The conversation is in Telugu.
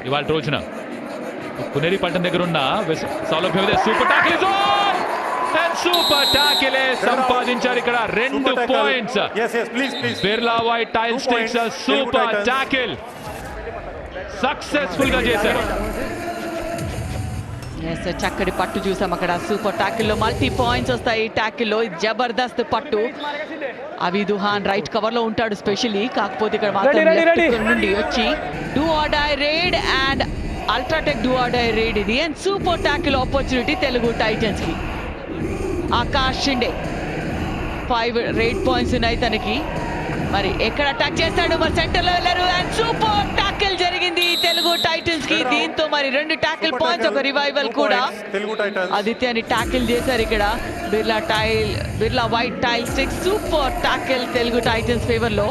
ఇవాళ రోజున పునేరి పట్టణం దగ్గర ఉన్న సౌలభ్యం సూపర్ టాకిల్ సూపర్ టాకిల్ సంపాదించారు ఇక్కడ 2 points. Birla white tile sticks super tackle successful గా చేశారు. చక్కటి పట్టు చూసాం అక్కడ. సూపర్ టాకిల్ లో మల్టీ పాయింట్స్ వస్తాయి. టాకిల్ లో జబర్దస్త్ పట్టు. అవి దుహాన్ రైట్ కవర్ లో ఉంటాడు స్పెషల్లీ. కాకపోతే ఇక్కడ మాత్రం లెఫ్ట్ నుండి వచ్చి do or die raid and UltraTech do or die raid ఇది. And super tackle opportunity Telugu Titans కి. ఆకాష్ షిండే 5 రేడ్ పాయింట్స్ ఉన్నాయి తనకి. మరి ఎక్కడ అటాక్ చేస్తాడు, మరి సెంటర్ లో వెళ్ళారు అండ్ సూపర్ టాకిల్ జరిగింది తెలుగు టైటన్స్ కి. దీంతో మరి 2 టాకిల్ పాయింట్స్, ఒక రివైవల్ కూడా. ఆదిత్యని టాకిల్ చేశారు ఇక్కడ. Birla white tile stick super tackle Telugu Titans favour లో.